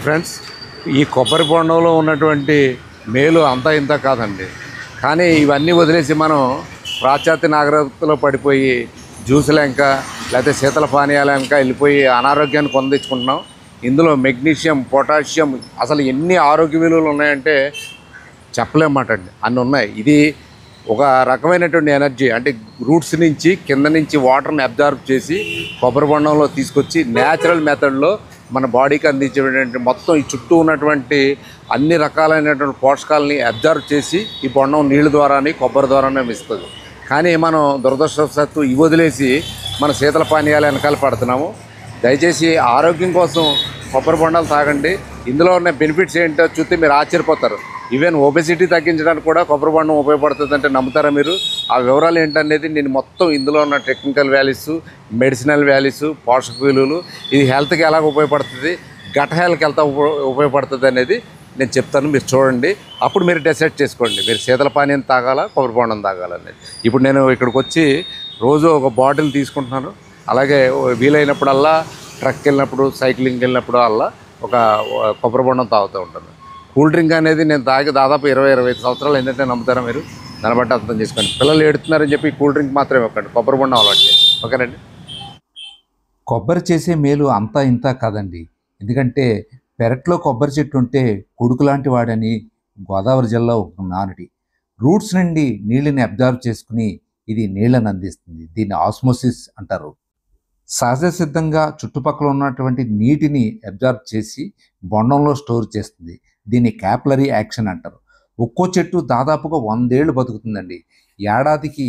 Friends, ఈ కొబ్బరి బొండంలో ఉన్నటువంటి మేలు అంతా ఇంత కాదండి. కానీ ఇవన్నీ వదిలేసి మనం పాశ్చాత్య నాగరికతలో పడిపోయి జ్యూసులు ఇంకా లేకపోతే శీతల పానీయాలు ఇంకా వెళ్ళిపోయి అనారోగ్యాన్ని పొందించుకుంటున్నాం. ఇందులో మెగ్నీషియం, పొటాషియం అసలు ఎన్ని ఆరోగ్య విలువలు ఉన్నాయంటే చెప్పలేమాట అండి, అన్నీ ఉన్నాయి. ఇది ఒక రకమైనటువంటి ఎనర్జీ, అంటే రూట్స్ నుంచి కింద నుంచి వాటర్ని అబ్జార్బ్ చేసి కొబ్బరి బొండంలో తీసుకొచ్చి న్యాచురల్ మెథడ్లో మన బాడీకి అందించేటువంటి మొత్తం ఈ చుట్టూ ఉన్నటువంటి అన్ని రకాలైనటువంటి పోషకాలని అబ్జర్వ్ చేసి ఈ బొండం నీళ్ళ ద్వారానే కొబ్బరి ద్వారానే ఇస్తుంది. కానీ మనం దురదృష్టవశాత్తు ఇవి వదిలేసి మన శీతల పానీయాలు వెనకాల పడుతున్నాము. దయచేసి ఆరోగ్యం కోసం కొబ్బరి బొండాలు తాగండి. ఇందులో ఉన్న బెనిఫిట్స్ ఏంటో చూస్తే మీరు ఆశ్చర్యపోతారు. ఈవెన్ ఒబెసిటీ తగ్గించడానికి కూడా కొబ్బరి బొండం ఉపయోగపడుతుంది అంటే నమ్ముతారా మీరు? ఆ వివరాలు ఏంటనేది నేను మొత్తం ఇందులో ఉన్న టెక్నికల్ వాల్యూస్, మెడిసినల్ వాల్యూస్, పోషక విలువలు, ఇది హెల్త్కి ఎలాగ ఉపయోగపడుతుంది, గట్ హెల్త్కి ఎంత ఉపయోగపడుతుంది అనేది నేను చెప్తాను. మీరు చూడండి, అప్పుడు మీరు డిసైడ్ చేసుకోండి మీరు శీతల పానీయం తాగాలా, కొబ్బరి బొండం తాగాలనేది. ఇప్పుడు నేను ఇక్కడికి వచ్చి రోజు ఒక బాటిల్ తీసుకుంటున్నాను. అలాగే వీలైనప్పుడల్లా ట్రక్కి వెళ్ళినప్పుడు, సైక్లింగ్కి వెళ్ళినప్పుడు అలా ఒక కొబ్బరి బొండం తాగుతూ ఉంటాను. కూల్ డ్రింక్ అనేది నేను తాగి దాదాపు 20-25 సంవత్సరాలు ఏంటంటే నమ్ముతారా మీరు? దాన్ని బట్టి అర్థం చేసుకోండి. పిల్లలు ఏడుతున్నారని చెప్పి కూల్ డ్రింక్ మాత్రమే ఇవ్వకండి, కొబ్బరి బొండం అలవాటు చేయండి. ఓకేనండి. కొబ్బరి చేసే మేలు అంతా ఇంత కాదండి. ఎందుకంటే పెరట్లో కొబ్బరి చెట్టు ఉంటే కొడుకు లాంటి వాడని గోదావరి జిల్లా ఒక నానుడి. రూట్స్ నుండి నీళ్ళని అబ్జర్వ్ చేసుకుని ఇది నీళ్ళని అందిస్తుంది. దీన్ని ఆస్మోసిస్ అంటారు. సహజ సిద్ధంగా చుట్టుపక్కల ఉన్నటువంటి నీటిని అబ్జర్వ్ చేసి బొండంలో స్టోర్ చేస్తుంది. దీన్ని క్యాపిలరీ యాక్షన్ అంటారు. ఒక్కో చెట్టు దాదాపుగా 100 ఏళ్ళు బతుకుతుందండి. ఏడాదికి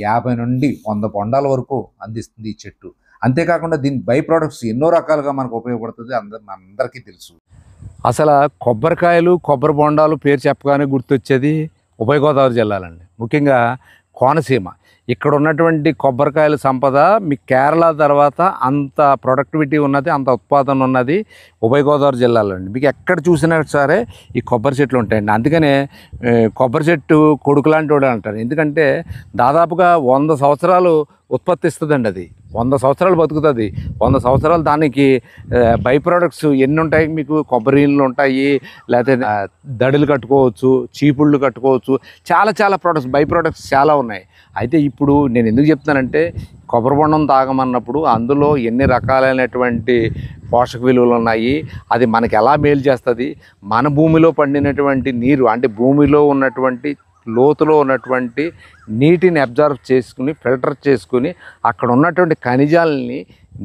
50 నుండి 100 బొండాల వరకు అందిస్తుంది ఈ చెట్టు. అంతేకాకుండా దీని బై ప్రోడక్ట్స్ ఎన్నో రకాలుగా మనకు ఉపయోగపడుతుంది, అందరికీ తెలుసు. అసలు కొబ్బరికాయలు, కొబ్బరి బొండాలు పేరు చెప్పగానే గుర్తొచ్చేది ఉభయ గోదావరి జిల్లాలండి. ముఖ్యంగా కోనసీమ. ఇక్కడ ఉన్నటువంటి కొబ్బరికాయల సంపద మీ కేరళ తర్వాత అంత ప్రొడక్టివిటీ ఉన్నది, అంత ఉత్పాదన ఉన్నది ఉభయ గోదావరి జిల్లాలో అండి. మీకు ఎక్కడ చూసినా సరే ఈ కొబ్బరి చెట్లు ఉంటాయండి. అందుకనే కొబ్బరి చెట్టు కొడుకు లాంటి వాడు అంటారు. ఎందుకంటే దాదాపుగా 100 సంవత్సరాలు ఉత్పత్తి ఇస్తుందండి. అది 100 సంవత్సరాలు బతుకుతుంది. 100 సంవత్సరాలు దానికి బై ప్రోడక్ట్స్ ఎన్ని ఉంటాయి మీకు? కొబ్బరిళ్ళు ఉంటాయి, లేకపోతే దడులు కట్టుకోవచ్చు, చీపుళ్ళు కట్టుకోవచ్చు, చాలా ప్రోడక్ట్స్, బై ప్రోడక్ట్స్ చాలా ఉన్నాయి. అయితే ఇప్పుడు నేను ఎందుకు చెప్తానంటే కొబ్బరి బొండం తాగమన్నప్పుడు అందులో ఎన్ని రకాలైనటువంటి పోషక విలువలు ఉన్నాయి, అది మనకి ఎలా మేలు చేస్తుంది, మన భూమిలో పండినటువంటి నీరు, అంటే భూమిలో ఉన్నటువంటి లోతులో ఉన్నటువంటి నీటిని అబ్జర్వ్ చేసుకుని ఫిల్టర్ చేసుకుని అక్కడ ఉన్నటువంటి ఖనిజాలని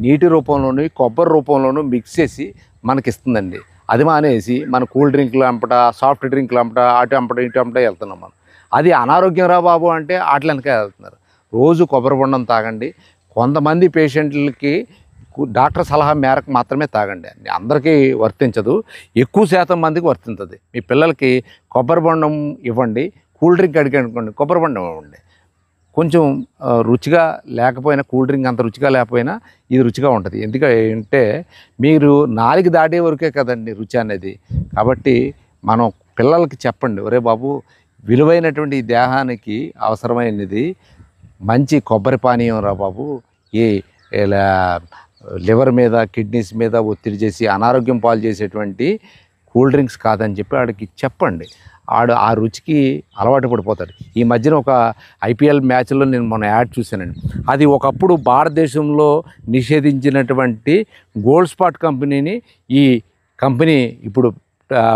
నీటి రూపంలోని కొబ్బరి రూపంలోనూ మిక్స్ చేసి మనకి ఇస్తుందండి. అది మానేసి మన కూల్ డ్రింక్లు అంపట, సాఫ్ట్ డ్రింక్లు అంపట, అటు అంపట ఇటు అంపట వెళ్తున్నాం మనం. అది అనారోగ్యం రా బాబు అంటే అట్ల వెనక వెళ్తున్నారు. రోజు కొబ్బరి బొండం తాగండి. కొంతమంది పేషెంట్లకి డాక్టర్ సలహా మేరకు మాత్రమే తాగండి. అందరికీ వర్తించదు, ఎక్కువ శాతం మందికి వర్తించదు. మీ పిల్లలకి కొబ్బరి బొండం ఇవ్వండి, కూల్ డ్రింక్ అడిగనుకోండి, కొబ్బరి బొండం ఇవ్వండి. కొంచెం రుచిగా లేకపోయినా, కూల్ డ్రింక్ అంత రుచిగా లేకపోయినా ఇది రుచిగా ఉంటుంది. ఎందుకంటే మీరు 4 దాటే వరకే కదండి రుచి అనేది. కాబట్టి మనం పిల్లలకి చెప్పండి, ఒరే బాబు, విలువైనటువంటి ఈ దేహానికి అవసరమైనది మంచి కొబ్బరి పానీయం రా బాబు, ఈ ఇలా లివర్ మీద, కిడ్నీస్ మీద ఒత్తిడి చేసి అనారోగ్యం పాలు చేసేటువంటి కూల్ డ్రింక్స్ కాదని చెప్పి ఆడికి చెప్పండి. ఆడు ఆ రుచికి అలవాటు పడిపోతాడు. ఈ మధ్యన ఒక IPL మ్యాచ్లో నేను మొన్న యాడ్ చూశానండి. అది ఒకప్పుడు భారతదేశంలో నిషేధించినటువంటి గోల్డ్ స్పాట్ కంపెనీని ఈ కంపెనీ ఇప్పుడు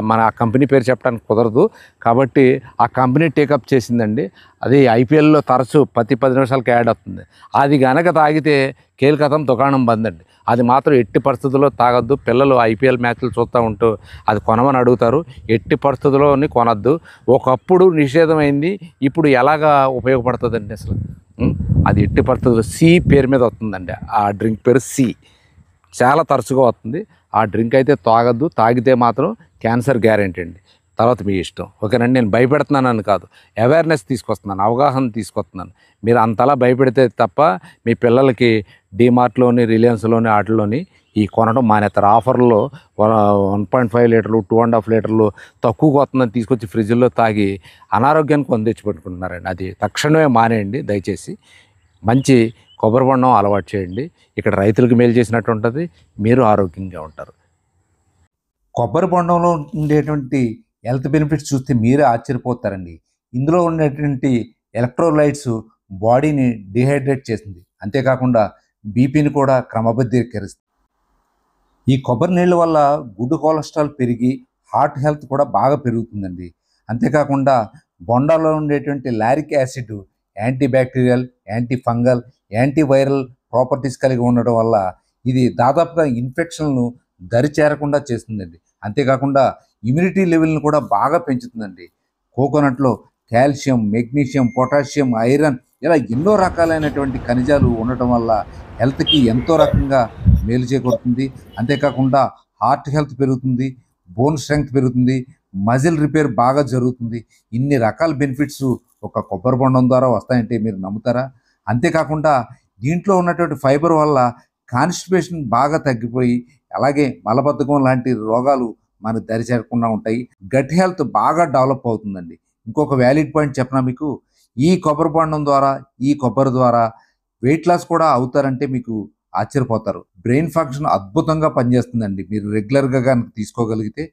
మన ఆ కంపెనీ పేరు చెప్పడానికి కుదరదు కాబట్టి ఆ కంపెనీ టేకప్ చేసిందండి. అది IPLలో తరచు ప్రతి 10 నిమిషాలకి యాడ్ అవుతుంది. అది గనక తాగితే కేల్కతం దుకాణం బంద్ అండి. అది మాత్రం ఎట్టి పరిస్థితుల్లో తాగొద్దు. పిల్లలు IPL మ్యాచ్లు చూస్తూ ఉంటూ అది కొనమని అడుగుతారు. ఎట్టి పరిస్థితుల్లోని కొనద్దు. ఒకప్పుడు నిషేధమైంది, ఇప్పుడు ఎలాగా ఉపయోగపడుతుందండి అసలు? అది ఎట్టి పరిస్థితుల్లో సి పేరు మీద వస్తుందండి. ఆ డ్రింక్ పేరు సి, చాలా తరచుగా వస్తుంది. ఆ డ్రింక్ అయితే తాగద్దు. తాగితే మాత్రం క్యాన్సర్ గ్యారెంటీ అండి. తర్వాత మీ ఇష్టం. ఓకేనండి. నేను భయపెడుతున్నానని కాదు, అవేర్నెస్ తీసుకొస్తున్నాను, అవగాహన తీసుకొస్తున్నాను. మీరు అంతలా భయపెడితే తప్ప మీ పిల్లలకి డీమార్ట్లోని, రిలయన్స్లోని, వాటిలోని ఈ కొనడం మానేస్తారు. ఆఫర్లో 1.5 లీటర్లు, 2.5 లీటర్లు తక్కువగా వస్తుందని తీసుకొచ్చి ఫ్రిడ్జ్లో తాగి అనారోగ్యానికి తెచ్చిపెట్టుకుంటున్నారండి. అది తక్షణమే మానేయండి దయచేసి. మంచి కొబ్బరి బొండం అలవాటు చేయండి. ఇక్కడ రైతులకు మేలు చేసినట్టు ఉంటుంది, మీరు ఆరోగ్యంగా ఉంటారు. కొబ్బరి బొండంలో ఉండేటువంటి హెల్త్ బెనిఫిట్స్ చూస్తే మీరే ఆశ్చర్యపోతారండి. ఇందులో ఉండేటువంటి ఎలక్ట్రోలైట్స్ బాడీని డిహైడ్రేట్ చేస్తుంది. అంతేకాకుండా బీపీని కూడా క్రమబద్ధీకరిస్తుంది. ఈ కొబ్బరి నీళ్ళ వల్ల గుడ్ కొలెస్ట్రాల్ పెరిగి హార్ట్ హెల్త్ కూడా బాగా పెరుగుతుందండి. అంతేకాకుండా బొండాలో ఉండేటువంటి lauric acid anti bacterial, anti fungal, anti viral properties కలిగి ఉండడం వల్ల ఇది దాదాపుగా ఇన్ఫెక్షన్లను దరి చేరకుండా చేస్తుందండి. అంతేకాకుండా ఇమ్యూనిటీ లెవెల్ని కూడా బాగా పెంచుతుందండి. కోకోనట్లో కాల్షియం, మెగ్నీషియం, పొటాషియం, ఐరన్ ఇలా ఎన్నో రకాలైనటువంటి ఖనిజాలు ఉండటం వల్ల హెల్త్కి ఎంతో రకంగా మేలు చేకూరుతుంది. అంతేకాకుండా హార్ట్ హెల్త్ పెరుగుతుంది, బోన్ స్ట్రెంగ్త్ పెరుగుతుంది, మజిల్ రిపేర్ బాగా జరుగుతుంది. ఇన్ని రకాల బెనిఫిట్స్ ఒక కొబ్బరి బొండం ద్వారా వస్తాయంటే మీరు నమ్ముతారా? అంతేకాకుండా దీంట్లో ఉన్నటువంటి ఫైబర్ వల్ల కాన్స్టిపేషన్ బాగా తగ్గిపోయి అలాగే మలబద్ధకం లాంటి రోగాలు మనకు దరిచేరకుండా ఉంటాయి. గట్ హెల్త్ బాగా డెవలప్ అవుతుందండి. ఇంకొక వ్యాలిడ్ పాయింట్ చెప్పనా మీకు, ఈ కొబ్బరి బొండం ద్వారా, ఈ కొబ్బరి ద్వారా వెయిట్ లాస్ కూడా అవుతారంటే మీకు ఆశ్చర్యపోతారు. బ్రెయిన్ ఫంక్షన్ అద్భుతంగా పనిచేస్తుందండి. మీరు రెగ్యులర్గా కనుక తీసుకోగలిగితే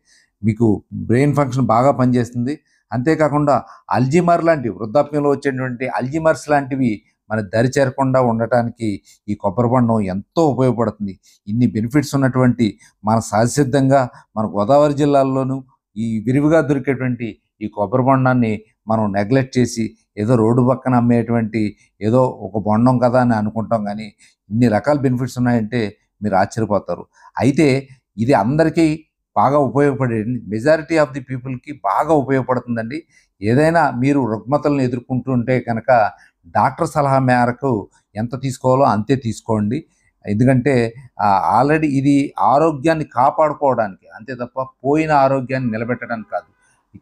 మీకు బ్రెయిన్ ఫంక్షన్ బాగా పనిచేస్తుంది. అంతేకాకుండా అల్జీమర్ లాంటి వృద్ధాప్యంలో వచ్చేటువంటి అల్జీమర్స్ లాంటివి మన దరి చేరకుండా ఉండటానికి ఈ కొబ్బరి బొండం ఎంతో ఉపయోగపడుతుంది. ఇన్ని బెనిఫిట్స్ ఉన్నటువంటి మన సహజసిద్ధంగా మన గోదావరి జిల్లాల్లోనూ ఈ విరివిగా దొరికేటువంటి ఈ కొబ్బరి బొండాన్ని మనం నెగ్లెక్ట్ చేసి ఏదో రోడ్డు పక్కన అమ్మేటువంటి ఏదో ఒక బొండం కదా అని అనుకుంటాం. కానీ ఇన్ని రకాల బెనిఫిట్స్ ఉన్నాయంటే మీరు ఆశ్చర్యపోతారు. అయితే ఇది అందరికీ బాగా ఉపయోగపడేది, మెజారిటీ ఆఫ్ ది పీపుల్కి బాగా ఉపయోగపడుతుందండి. ఏదైనా మీరు రుగ్మతలను ఎదుర్కొంటుంటే కనుక డాక్టర్ సలహా మేరకు ఎంత తీసుకోవాలో అంతే తీసుకోండి. ఎందుకంటే ఆల్రెడీ ఇది ఆరోగ్యాన్ని కాపాడుకోవడానికి అంతే తప్ప పోయిన ఆరోగ్యాన్ని నిలబెట్టడానికి కాదు.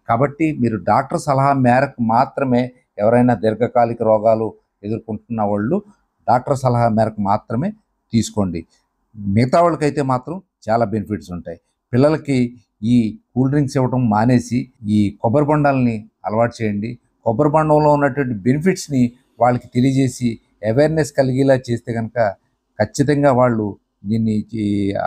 కాబట్టి మీరు డాక్టర్ సలహా మేరకు మాత్రమే, ఎవరైనా దీర్ఘకాలిక రోగాలు ఎదుర్కొంటున్న వాళ్ళు డాక్టర్ సలహా మేరకు మాత్రమే తీసుకోండి. మిగతా వాళ్ళకైతే మాత్రం చాలా బెనిఫిట్స్ ఉంటాయి. పిల్లలకి ఈ కూల్ డ్రింక్స్ ఇవ్వడం మానేసి ఈ కొబ్బరి బొండాలని అలవాటు చేయండి. కొబ్బరి బొండంలో ఉన్నటువంటి బెనిఫిట్స్ని వాళ్ళకి తెలియజేసి అవేర్నెస్ కలిగేలా చేస్తే కనుక ఖచ్చితంగా వాళ్ళు దీన్ని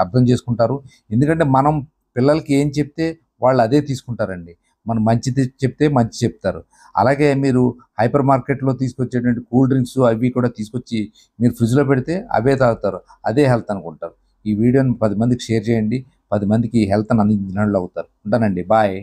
అర్థం చేసుకుంటారు. ఎందుకంటే మనం పిల్లలకి ఏం చెప్తే వాళ్ళు అదే తీసుకుంటారండి. మనం మంచిది చెప్తే మంచి చెప్తారు. అలాగే మీరు హైపర్ మార్కెట్లో తీసుకొచ్చేటువంటి కూల్ డ్రింక్స్ అవి కూడా తీసుకొచ్చి మీరు ఫ్రిడ్జ్లో పెడితే అవే తాగుతారు, అదే హెల్త్ అనుకుంటారు. ఈ వీడియోని 10 మందికి షేర్ చేయండి. 10 మందికి హెల్త్ని అందించిన వాళ్ళు అవుతారు. ఉంటానండి, బాయ్.